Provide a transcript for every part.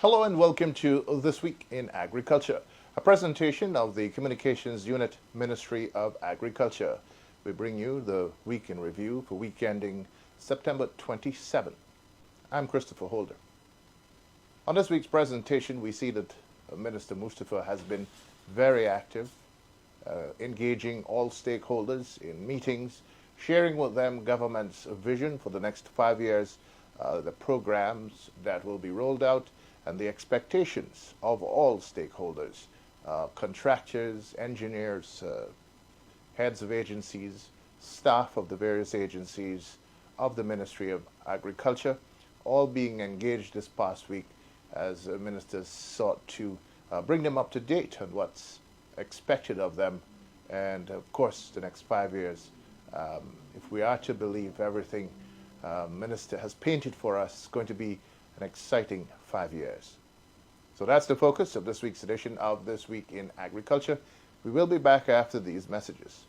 Hello and welcome to This Week in Agriculture, a presentation of the Communications Unit, Ministry of Agriculture. We bring you the week in review for week ending September 27. I'm Christopher Holder. On this week's presentation, we see that Minister Mustafa has been very active, engaging all stakeholders in meetings, sharing with them government's vision for the next 5 years, the programs that will be rolled out, and the expectations of all stakeholders, contractors, engineers, heads of agencies, staff of the various agencies of the Ministry of Agriculture, all being engaged this past week as ministers sought to bring them up to date on what's expected of them, and of course the next 5 years. If we are to believe everything Minister has painted for us, it's going to be an exciting 5 years. So that's the focus of this week's edition of This Week in Agriculture. We will be back after these messages.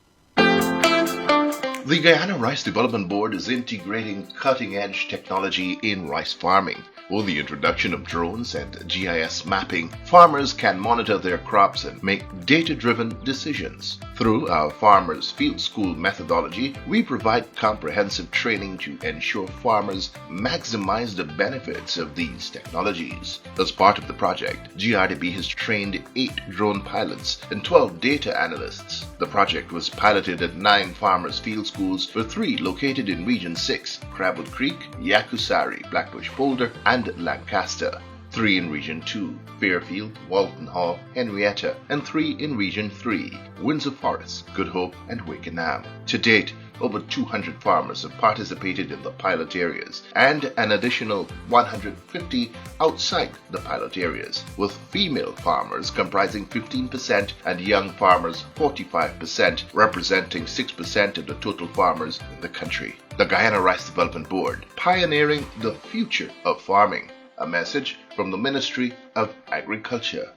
The Guyana Rice Development Board is integrating cutting-edge technology in rice farming. With the introduction of drones and GIS mapping, farmers can monitor their crops and make data-driven decisions. Through our Farmers Field School methodology, we provide comprehensive training to ensure farmers maximize the benefits of these technologies. As part of the project, GRDB has trained 8 drone pilots and 12 data analysts. The project was piloted at 9 Farmers Field Schools, with 3 located in Region 6, Crabwood Creek, Yakusari, Blackbush Boulder, and Lancaster, 3 in Region 2, Fairfield, Walton Hall, Henrietta, and 3 in Region 3, Windsor Forest, Good Hope, and Wakenham. To date, over 200 farmers have participated in the pilot areas and an additional 150 outside the pilot areas, with female farmers comprising 15% and young farmers 45%, representing 6% of the total farmers in the country. The Guyana Rice Development Board, pioneering the future of farming. A message from the Ministry of Agriculture.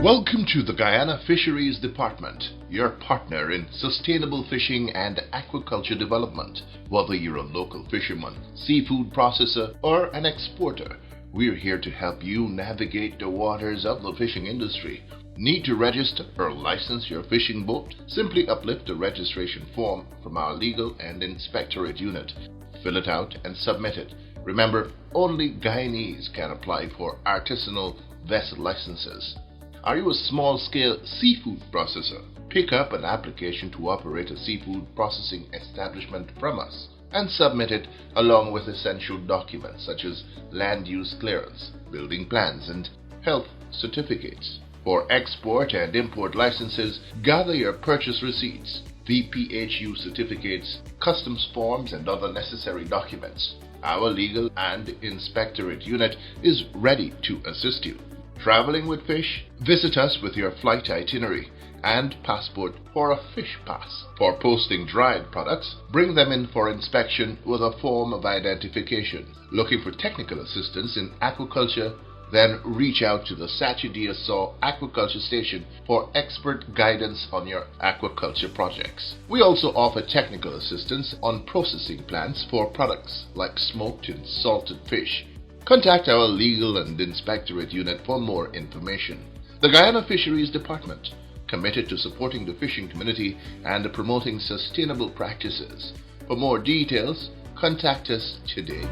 Welcome to the Guyana Fisheries Department, your partner in sustainable fishing and aquaculture development. Whether you're a local fisherman, seafood processor, or an exporter, we're here to help you navigate the waters of the fishing industry. Need to register or license your fishing boat? Simply uplift the registration form from our Legal and Inspectorate unit. Fill it out and submit it. Remember, only Guyanese can apply for artisanal vessel licenses. Are you a small-scale seafood processor? Pick up an application to operate a seafood processing establishment from us and submit it along with essential documents such as land use clearance, building plans, and health certificates. For export and import licenses, gather your purchase receipts, VPHU certificates, customs forms, and other necessary documents. Our Legal and Inspectorate unit is ready to assist you. Traveling with fish? Visit us with your flight itinerary and passport for a fish pass. For posting dried products, bring them in for inspection with a form of identification. Looking for technical assistance in aquaculture? Then reach out to the Sachi-Diasaw Aquaculture Station for expert guidance on your aquaculture projects. We also offer technical assistance on processing plants for products like smoked and salted fish. Contact our Legal and Inspectorate unit for more information. The Guyana Fisheries Department, committed to supporting the fishing community and promoting sustainable practices. For more details, contact us today.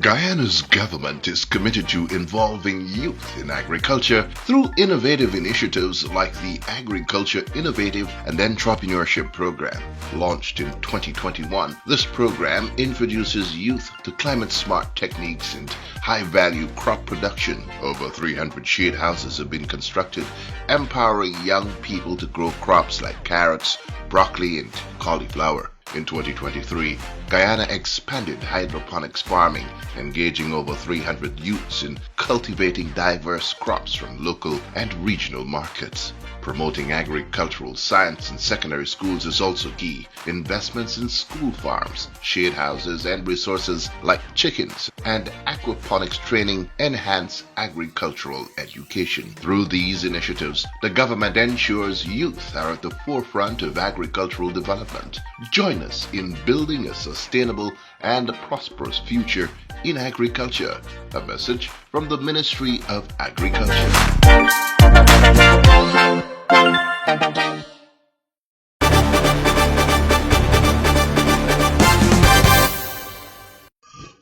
Guyana's government is committed to involving youth in agriculture through innovative initiatives like the Agriculture Innovative and Entrepreneurship Program. Launched in 2021, this program introduces youth to climate-smart techniques and high-value crop production. Over 300 shade houses have been constructed, empowering young people to grow crops like carrots, broccoli, and cauliflower. In 2023, Guyana expanded hydroponics farming, engaging over 300 youths in cultivating diverse crops from local and regional markets. Promoting agricultural science in secondary schools is also key. Investments in school farms, shade houses, and resources like chickens and aquaponics training enhance agricultural education. Through these initiatives, the government ensures youth are at the forefront of agricultural development. Join us in building a sustainable and prosperous future in agriculture. A message from the Ministry of Agriculture.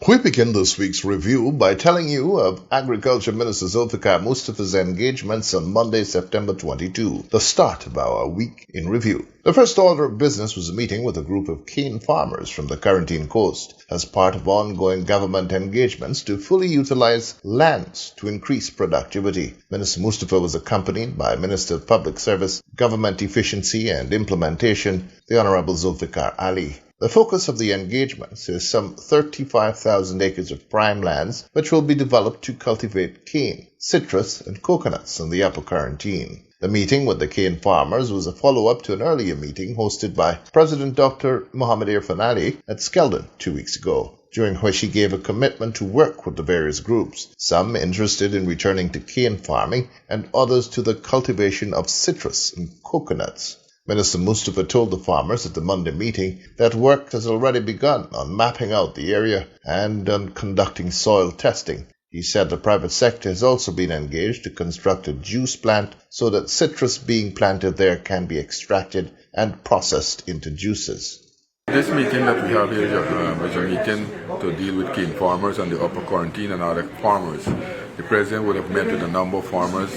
We begin this week's review by telling you of Agriculture Minister Zulfikar Mustafa's engagements on Monday, September 22, the start of our week in review. The first order of business was a meeting with a group of cane farmers from the Quarantine Coast as part of ongoing government engagements to fully utilize lands to increase productivity. Minister Mustafa was accompanied by Minister of Public Service, Government Efficiency and Implementation, the Honorable Zulfikar Ali. The focus of the engagements is some 35,000 acres of prime lands which will be developed to cultivate cane, citrus and coconuts in the Upper Quarantine. The meeting with the cane farmers was a follow-up to an earlier meeting hosted by President Dr. Mohamed Irfan Ali at Skeldon 2 weeks ago, during which he gave a commitment to work with the various groups, some interested in returning to cane farming and others to the cultivation of citrus and coconuts. Minister Mustafa told the farmers at the Monday meeting that work has already begun on mapping out the area and on conducting soil testing. He said the private sector has also been engaged to construct a juice plant so that citrus being planted there can be extracted and processed into juices. This meeting that we have here is a meeting to deal with cane farmers and the Upper Quarantine and other farmers. The President would have met with a number of farmers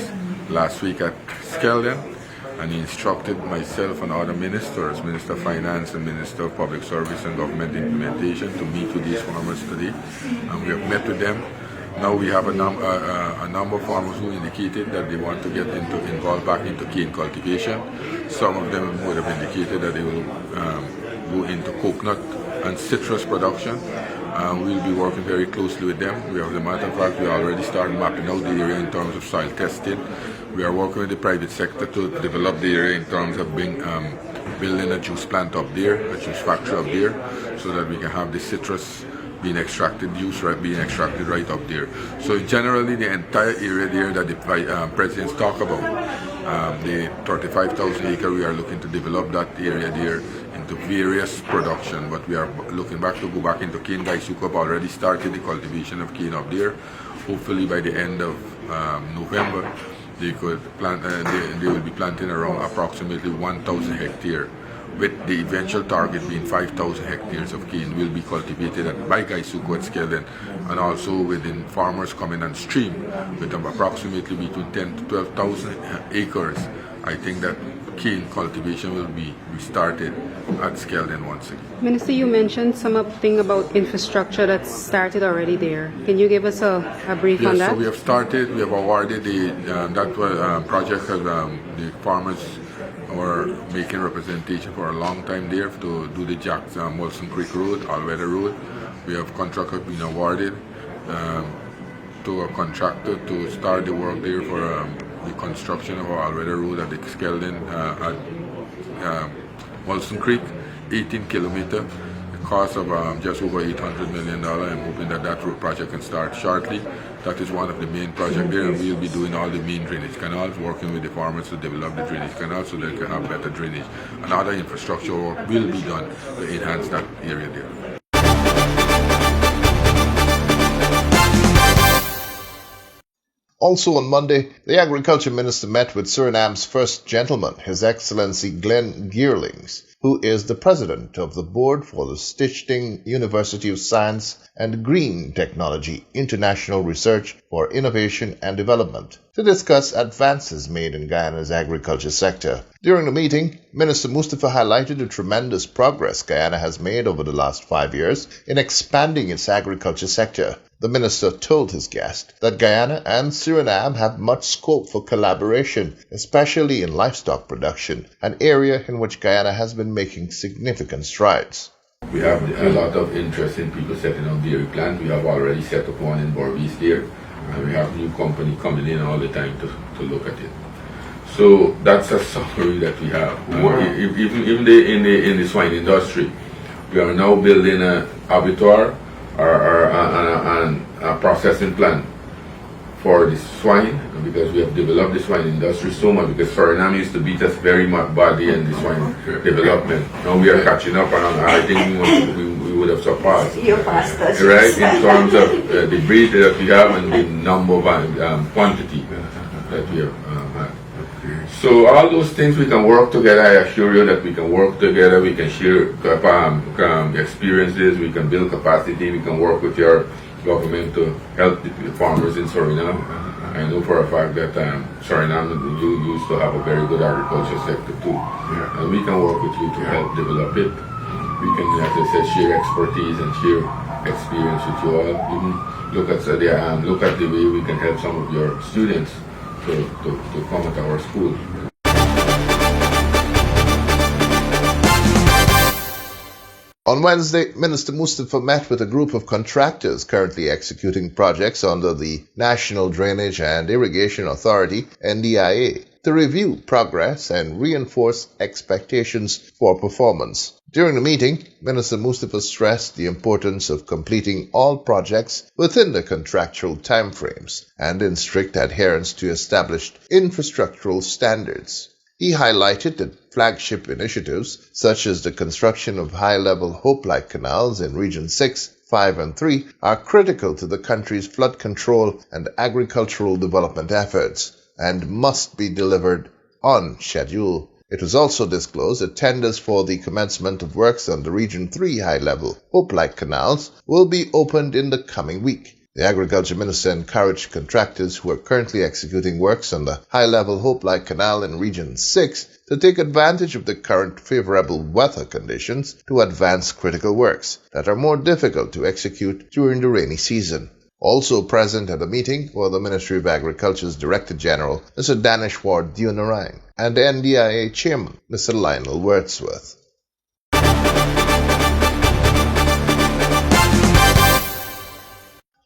last week at Skeldon, and he instructed myself and other ministers, Minister of Finance and Minister of Public Service and Government Implementation, to meet with these farmers today. And we have met with them. Now we have a number of farmers who indicated that they want to get involved back into cane cultivation. Some of them would have indicated that they will go into coconut and citrus production. We'll be working very closely with them. As a matter of fact, we already started mapping out the area in terms of soil testing. We are working with the private sector to develop the area in terms of building a juice plant up there, a juice factory up there, so that we can have the citrus being extracted, juice being extracted right up there. So generally the entire area there that the presidents talk about, the 35,000 acre, we are looking to develop that area there into various production, but we are looking back to go back into cane. Gaisuku have already started the cultivation of cane up there. Hopefully by the end of November, they could plant. They will be planting around approximately 1,000 hectares, with the eventual target being 5,000 hectares of cane will be cultivated by Gaisuku at Skeldon, and also within farmers coming on stream with approximately between 10 to 12,000 acres. I think that cane cultivation will be restarted at Skeldon once again. Minister, you mentioned something about infrastructure that's started already there. Can you give us a brief on that? So we have started, we have awarded that project. The farmers were making representation for a long time there to do the Molson Creek Road, All-Weather Road. We have contract have been awarded to a contractor to start the work there for the construction of our All-Weather Road at the Skeldon at Molson Creek, 18 kilometer. The cost of just over $800 million. I'm hoping that road project can start shortly. That is one of the main projects there, and we'll be doing all the main drainage canals, working with the farmers to develop the drainage canals so they can have better drainage. And other infrastructure work will be done to enhance that area there. Also on Monday, the Agriculture Minister met with Suriname's First Gentleman, His Excellency Glenn Geerlings, who is the president of the board for the Stichting University of Science and Green Technology International Research for Innovation and Development, to discuss advances made in Guyana's agriculture sector. During the meeting, Minister Mustafa highlighted the tremendous progress Guyana has made over the last 5 years in expanding its agriculture sector. The minister told his guest that Guyana and Suriname have much scope for collaboration, especially in livestock production, an area in which Guyana has been making significant strides. We have a lot of interest in people setting up dairy plants. We have already set up one in Borvis there, and we have new company coming in all the time to look at it. So that's a summary that we have. Even in the swine industry, we are now building a abattoir and a processing plant for the swine, because we have developed the swine industry so much, because Suriname used to beat us very much badly in the swine development. Now we are catching up, and I think we would have surpassed. You're past us. Right, in terms of the breed that we have and the number of quantity that we have had. So all those things we can work together. I assure you that we can work together. We can share experiences. We can build capacity. We can work with your government to help the farmers in Suriname. I know for a fact that Suriname, you used to have a very good agriculture sector too, and we can work with you to help develop it. We can, as I said, share expertise and share experience with you all. Even look at the way we can help some of your students to come at our school. On Wednesday, Minister Mustafa met with a group of contractors currently executing projects under the National Drainage and Irrigation Authority, NDIA, to review progress and reinforce expectations for performance. During the meeting, Minister Mustafa stressed the importance of completing all projects within the contractual timeframes and in strict adherence to established infrastructural standards. He highlighted that flagship initiatives such as the construction of high-level Hope-like canals in Region 6, 5 and 3 are critical to the country's flood control and agricultural development efforts and must be delivered on schedule. It was also disclosed that tenders for the commencement of works on the Region 3 high-level Hope-like canals will be opened in the coming week. The Agriculture Minister encouraged contractors who are currently executing works on the high-level Hope-like Canal in Region 6 to take advantage of the current favorable weather conditions to advance critical works that are more difficult to execute during the rainy season. Also present at the meeting were the Ministry of Agriculture's Director General, Mr. Daneshwar Deonarine, and the NDIA Chairman, Mr. Lionel Wordsworth.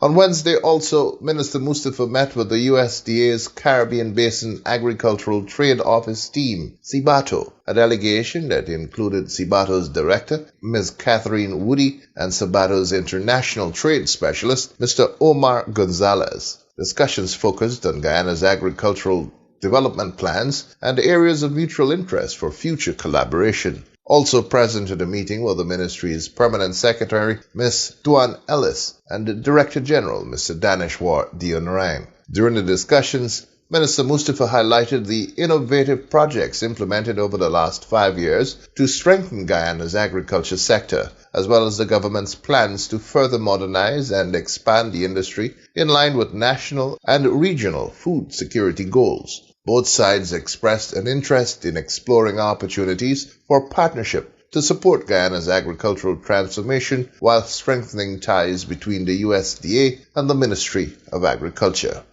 On Wednesday also, Minister Mustafa met with the USDA's Caribbean Basin Agricultural Trade Office team, CIBATO, a delegation that included CIBATO's director, Ms. Catherine Woody, and CIBATO's international trade specialist, Mr. Omar Gonzalez. Discussions focused on Guyana's agricultural development plans and areas of mutual interest for future collaboration. Also present at the meeting were the ministry's Permanent Secretary, Ms. Duan Ellis, and the Director General, Mr. Daneshwar Deonarine. During the discussions, Minister Mustafa highlighted the innovative projects implemented over the last 5 years to strengthen Guyana's agriculture sector, as well as the government's plans to further modernize and expand the industry in line with national and regional food security goals. Both sides expressed an interest in exploring opportunities for partnership to support Guyana's agricultural transformation while strengthening ties between the USDA and the Ministry of Agriculture.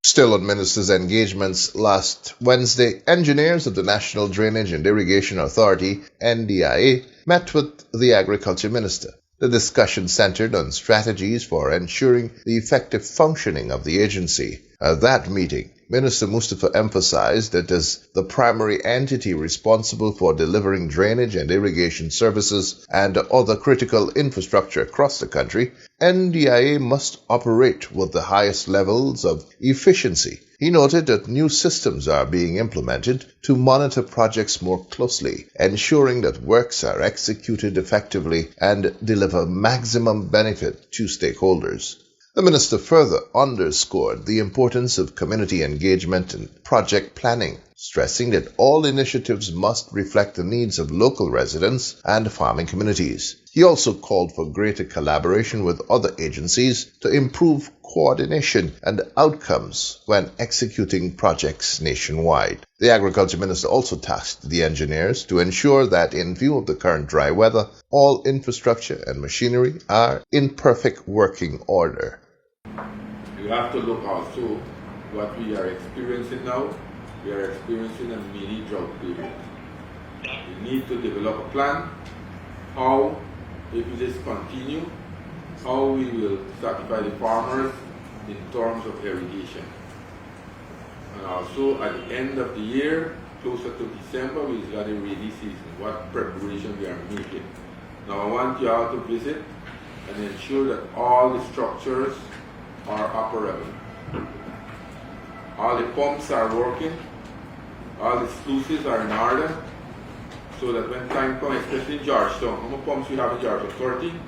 Still on ministers' engagements, last Wednesday, engineers of the National Drainage and Irrigation Authority, NDIA, met with the Agriculture Minister. The discussion centered on strategies for ensuring the effective functioning of the agency. At that meeting, Minister Mustafa emphasized that as the primary entity responsible for delivering drainage and irrigation services and other critical infrastructure across the country, NDIA must operate with the highest levels of efficiency. He noted that new systems are being implemented to monitor projects more closely, ensuring that works are executed effectively and deliver maximum benefit to stakeholders. The minister further underscored the importance of community engagement and project planning, stressing that all initiatives must reflect the needs of local residents and farming communities. He also called for greater collaboration with other agencies to improve coordination and outcomes when executing projects nationwide. The Agriculture Minister also tasked the engineers to ensure that in view of the current dry weather, all infrastructure and machinery are in perfect working order. You have to look also what we are experiencing now. We are experiencing a mini drought period. We need to develop a plan how, if this continues, how we will satisfy the farmers in terms of irrigation. And also at the end of the year, closer to December, we've got a rainy season, what preparation we are making. Now I want you all to visit and ensure that all the structures are operable. All the pumps are working, all the sluices are in order, so that when time comes, especially in Georgetown, how many pumps we have in Georgetown? 13?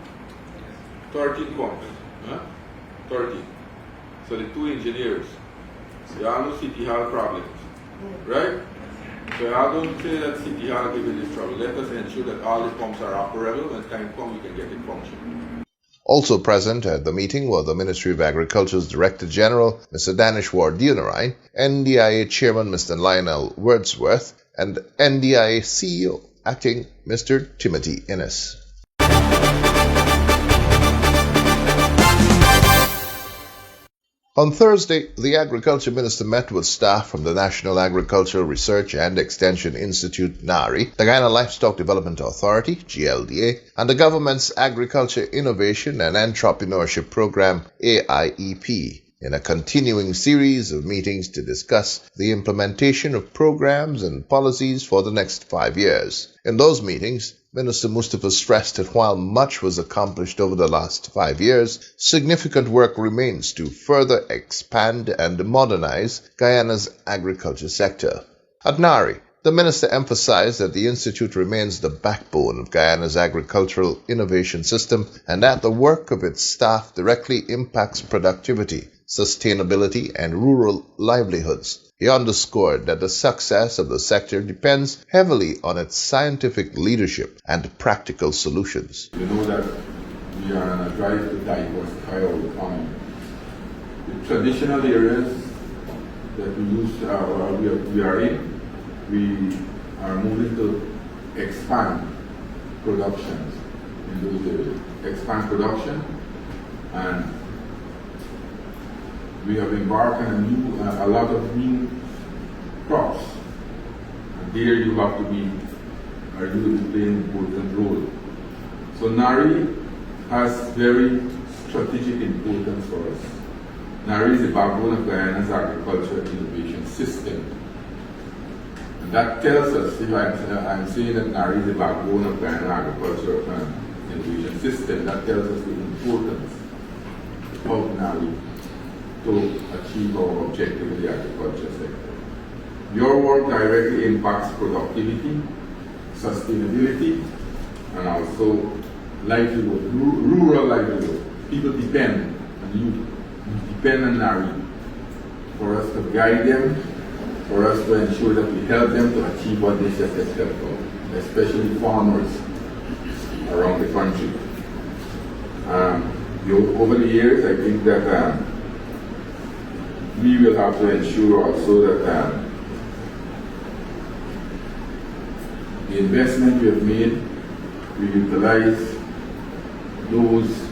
13 pumps. Huh? 13. So the two engineers, they all know City Hall problems, right? So I don't say that City Hall give you this trouble. Let us ensure that all the pumps are operable. When time comes, we can get it functioning. Also present at the meeting were the Ministry of Agriculture's Director General, Mr. Daneshwar Dionarai, NDIA Chairman, Mr. Lionel Wordsworth, and NDIA CEO, Acting Mr. Timothy Innes. On Thursday, the Agriculture Minister met with staff from the National Agricultural Research and Extension Institute, NARI, the Guyana Livestock Development Authority, GLDA, and the government's Agriculture Innovation and Entrepreneurship Program, AIEP, in a continuing series of meetings to discuss the implementation of programs and policies for the next 5 years. In those meetings, Minister Mustafa stressed that while much was accomplished over the last 5 years, significant work remains to further expand and modernize Guyana's agriculture sector. At NARI, the minister emphasized that the institute remains the backbone of Guyana's agricultural innovation system and that the work of its staff directly impacts productivity, sustainability, and rural livelihoods. He underscored that the success of the sector depends heavily on its scientific leadership and practical solutions. You know that we are on a drive to diversify our economy. The traditional areas that we are in, we are moving to expand productions in those areas. Expand production, and we have embarked on a lot of new crops. And there you have to be, or you will play an important role. So NARI has very strategic importance for us. NARI is the backbone of Guyana's agricultural innovation system. And that tells us, if I'm saying that NARI is the backbone of Guyana's agricultural innovation system, that tells us the importance of NARI to achieve our objective in the agriculture sector. Your work directly impacts productivity, sustainability, and also livelihood, rural livelihood. People depend on you. You depend on NARI for us to guide them, for us to ensure that we help them to achieve what they set themselves for, especially farmers around the country. Over the years, I think that we will have to ensure also that the investment we have made, we utilize those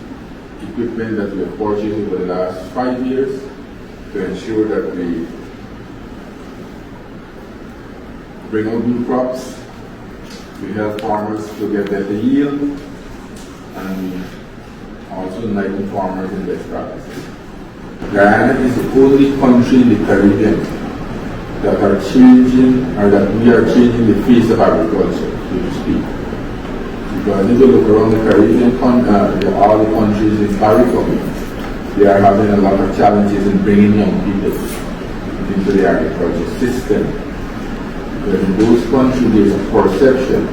equipment that we have purchased over the last 5 years to ensure that we bring out new crops, we help farmers to get better yield, and we also enlighten farmers in best practices. Guyana is the only country in the Caribbean that are changing, or that we are changing the face of agriculture, so to speak. Because if you look around the Caribbean, all the countries in CARICOM, they are having a lot of challenges in bringing young people into the agriculture system. Because in those countries, there is a perception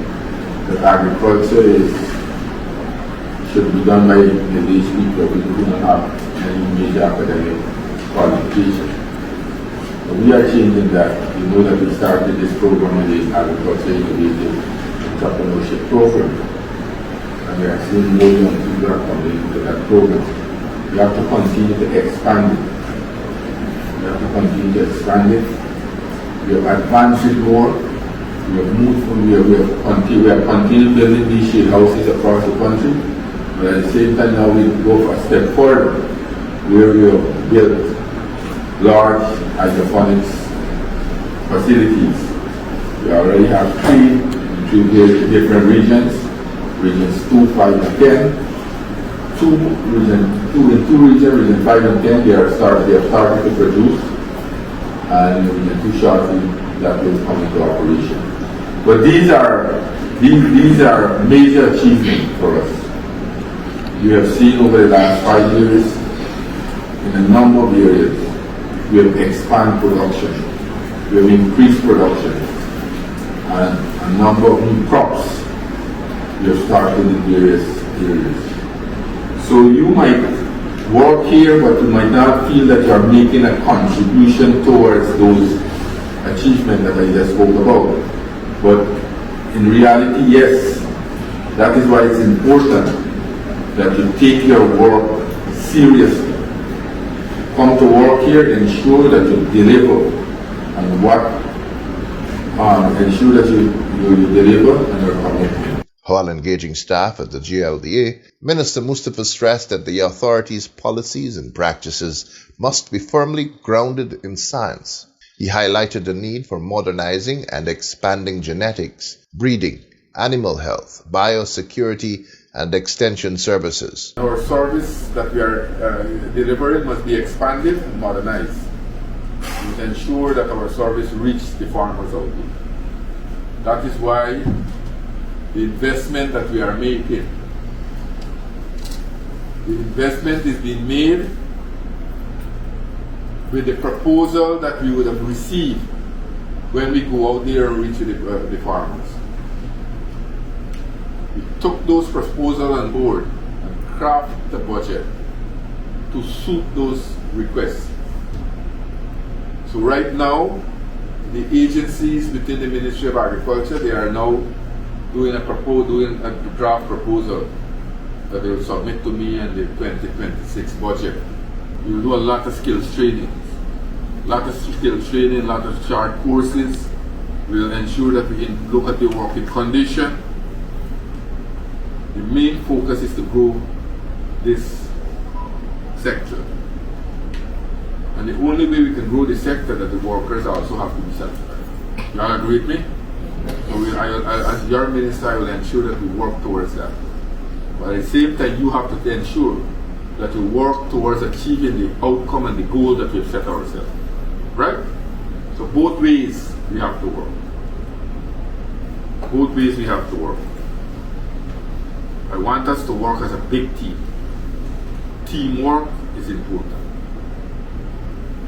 that agriculture should be done by English people who do not have any major academic qualification. We are changing that. You know that we started this program with the Agriculture Innovative Entrepreneurship Program. And we are seeing more young people are coming into that program. We have to continue to expand it. We have to continue to expand it. We have advanced it more. We have moved from, we have continued building these shade houses across the country. But at the same time now we go for a step further, where we have built large hydroponics facilities. We already have three different regions, regions 2, 5, and 10. region 5 and 10, they have started to produce, and in Region 2 shortly that will come into operation. But these are major achievements for us. You have seen over the last 5 years, in a number of areas, we have expanded production, we have increased production, and a number of new crops we have started in various areas. So you might work here, but you might not feel that you are making a contribution towards those achievements that I just spoke about. But in reality, yes, that is why it's important that you take your work seriously. Come to work here, ensure that you deliver, and ensure that you deliver on your commitment. While engaging staff at the GLDA, Minister Mustafa stressed that the authority's policies and practices must be firmly grounded in science. He highlighted the need for modernizing and expanding genetics, breeding, animal health, biosecurity, and extension services. Our service that we are delivering must be expanded and modernized to ensure that our service reaches the farmers out there. That is why the investment that we are making, the investment is being made with the proposal that we would have received when we go out there and reach the farmers. We took those proposals on board and crafted the budget to suit those requests. So right now, the agencies within the Ministry of Agriculture, they are now doing a draft proposal that they will submit to me in the 2026 budget. We will do a lot of skills training, a lot of short courses. We will ensure that we can look at the working condition. The main focus is to grow this sector. And the only way we can grow the sector that the workers also have to be satisfied. You all agree with me? So as your minister, I will ensure that we work towards that. But at the same time, you have to ensure that we work towards achieving the outcome and the goal that we've set ourselves. Right? So both ways we have to work. Both ways we have to work. I want us to work as a big team. Teamwork is important.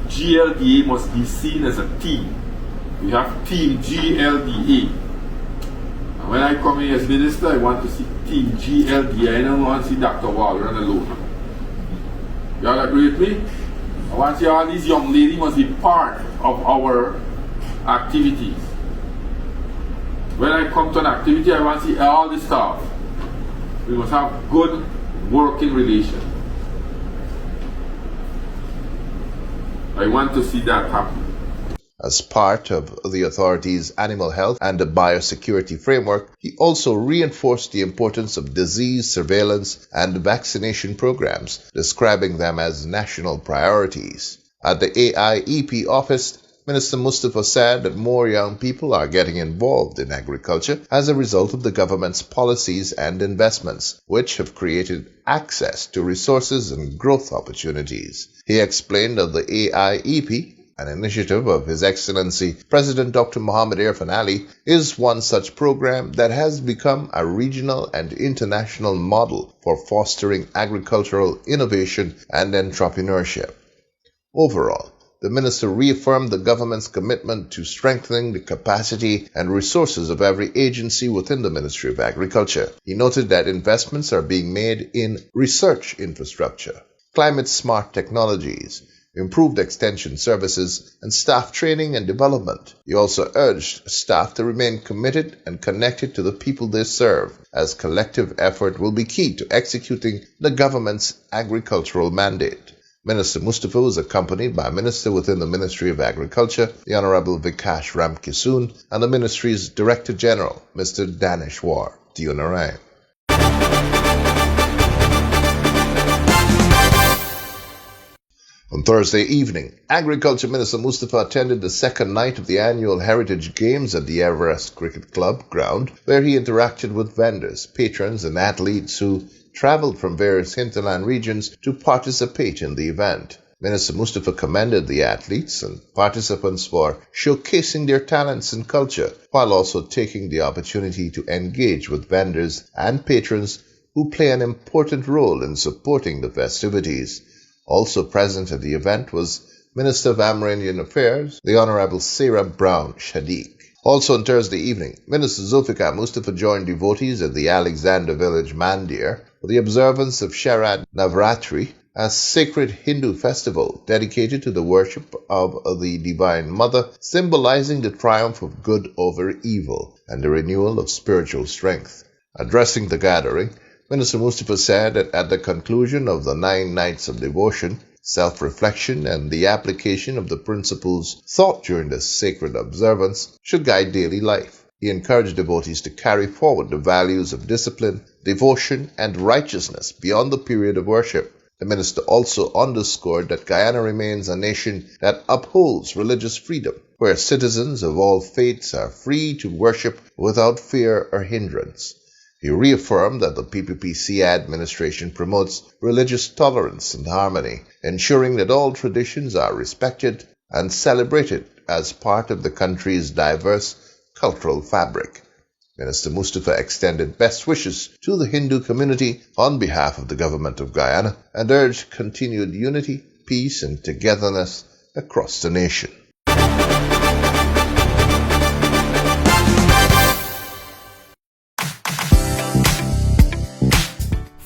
GLDA must be seen as a team. We have Team GLDA. And when I come here as minister, I want to see Team GLDA. I don't want to see Dr. Wall run alone. Y'all agree with me? I want to see all these young ladies must be part of our activities. When I come to an activity, I want to see all the staff. We must have good working relations. I want to see that happen. As part of the authority's animal health and biosecurity framework, he also reinforced the importance of disease surveillance and vaccination programs, describing them as national priorities. At the AIEP office, Minister Mustafa said that more young people are getting involved in agriculture as a result of the government's policies and investments, which have created access to resources and growth opportunities. He explained that the AIEP, an initiative of His Excellency President Dr. Mohamed Irfan Ali, is one such program that has become a regional and international model for fostering agricultural innovation and entrepreneurship. Overall, the minister reaffirmed the government's commitment to strengthening the capacity and resources of every agency within the Ministry of Agriculture. He noted that investments are being made in research infrastructure, climate-smart technologies, improved extension services, and staff training and development. He also urged staff to remain committed and connected to the people they serve, as collective effort will be key to executing the government's agricultural mandate. Minister Mustafa was accompanied by a minister within the Ministry of Agriculture, the Honorable Vikash Ramkisoon, and the ministry's Director General, Mr. Daneshwar Dionarai. On Thursday evening, Agriculture Minister Mustafa attended the second night of the annual Heritage Games at the Everest Cricket Club ground, where he interacted with vendors, patrons, and athletes who traveled from various hinterland regions to participate in the event. Minister Mustafa commended the athletes and participants for showcasing their talents and culture, while also taking the opportunity to engage with vendors and patrons who play an important role in supporting the festivities. Also present at the event was Minister of Amerindian Affairs, the Honorable Sarah Brown Shadiq. Also on Thursday evening, Minister Zulfikar Mustafa joined devotees at the Alexander Village, Mandir, for the observance of Sharad Navratri, a sacred Hindu festival dedicated to the worship of the Divine Mother, symbolizing the triumph of good over evil and the renewal of spiritual strength. Addressing the gathering, Minister Mustafa said that at the conclusion of the 9 nights of devotion, self-reflection and the application of the principles taught during the sacred observance should guide daily life. He encouraged devotees to carry forward the values of discipline, devotion, and righteousness beyond the period of worship. The minister also underscored that Guyana remains a nation that upholds religious freedom, where citizens of all faiths are free to worship without fear or hindrance. He reaffirmed that the PPPC administration promotes religious tolerance and harmony, ensuring that all traditions are respected and celebrated as part of the country's diverse cultural fabric. Minister Mustafa extended best wishes to the Hindu community on behalf of the government of Guyana and urged continued unity, peace, and togetherness across the nation.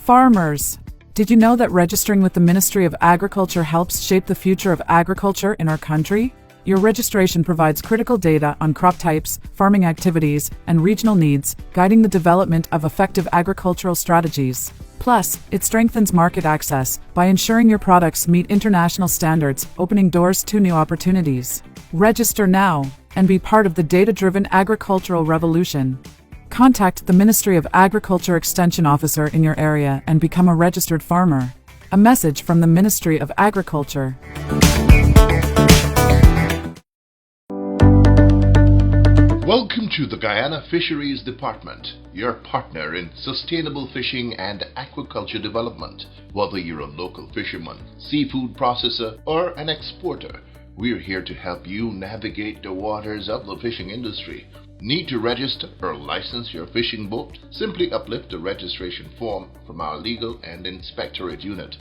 Farmers, did you know that registering with the Ministry of Agriculture helps shape the future of agriculture in our country? Your registration provides critical data on crop types, farming activities, and regional needs, guiding the development of effective agricultural strategies. Plus, it strengthens market access by ensuring your products meet international standards, opening doors to new opportunities. Register now and be part of the data-driven agricultural revolution. Contact the Ministry of Agriculture Extension Officer in your area and become a registered farmer. A message from the Ministry of Agriculture. Welcome to the Guyana Fisheries Department, your partner in sustainable fishing and aquaculture development. Whether you're a local fisherman, seafood processor, or an exporter, we're here to help you navigate the waters of the fishing industry. Need to register or license your fishing boat? Simply uplift the registration form from our legal and inspectorate unit.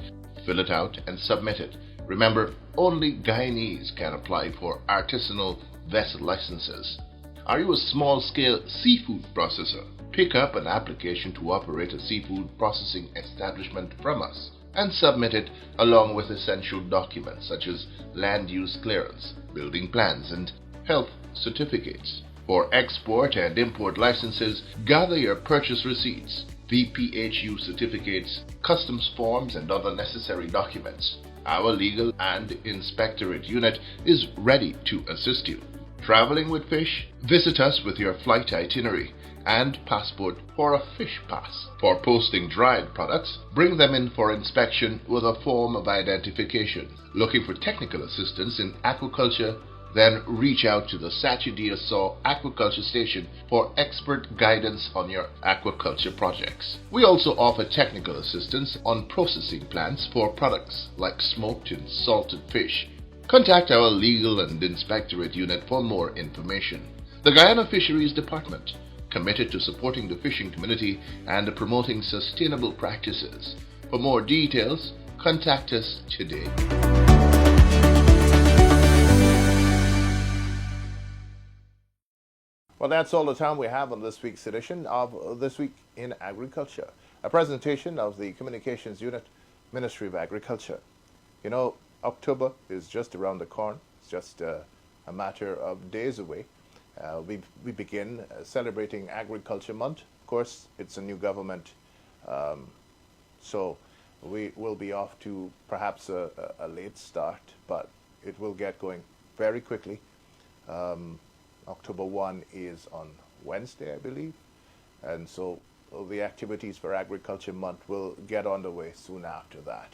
Fill it out and submit it. Remember, only Guyanese can apply for artisanal vessel licenses. Are you a small-scale seafood processor? Pick up an application to operate a seafood processing establishment from us and submit it along with essential documents such as land use clearance, building plans, and health certificates. For export and import licenses, gather your purchase receipts, VPHU certificates, customs forms, and other necessary documents. Our legal and inspectorate unit is ready to assist you. Traveling with fish? Visit us with your flight itinerary and passport for a fish pass. For posting dried products, bring them in for inspection with a form of identification. Looking for technical assistance in aquaculture? Then reach out to the Sachi-Dia-Saw Aquaculture Station for expert guidance on your aquaculture projects. We also offer technical assistance on processing plants for products like smoked and salted fish. Contact our legal and inspectorate unit for more information. The Guyana Fisheries Department, committed to supporting the fishing community and promoting sustainable practices. For more details, contact us today. Well, that's all the time we have on this week's edition of This Week in Agriculture, a presentation of the Communications Unit, Ministry of Agriculture. You know, October is just around the corner. It's just a matter of days away. We begin celebrating Agriculture Month. Of course, it's a new government, so we will be off to perhaps a late start, but it will get going very quickly. October 1 is on Wednesday, I believe, and so the activities for Agriculture Month will get underway soon after that.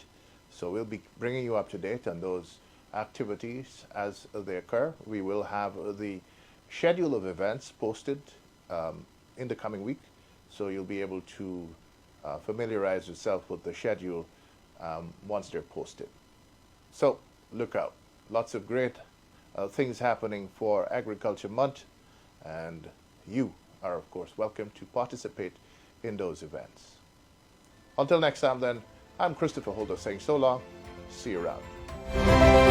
So we'll be bringing you up to date on those activities as they occur. We will have the schedule of events posted in the coming week, so you'll be able to familiarize yourself with the schedule once they're posted. So look out. Lots of great things happening for Agriculture Month, and you are, of course, welcome to participate in those events. Until next time, then, I'm Christopher Holder saying so long. See you around.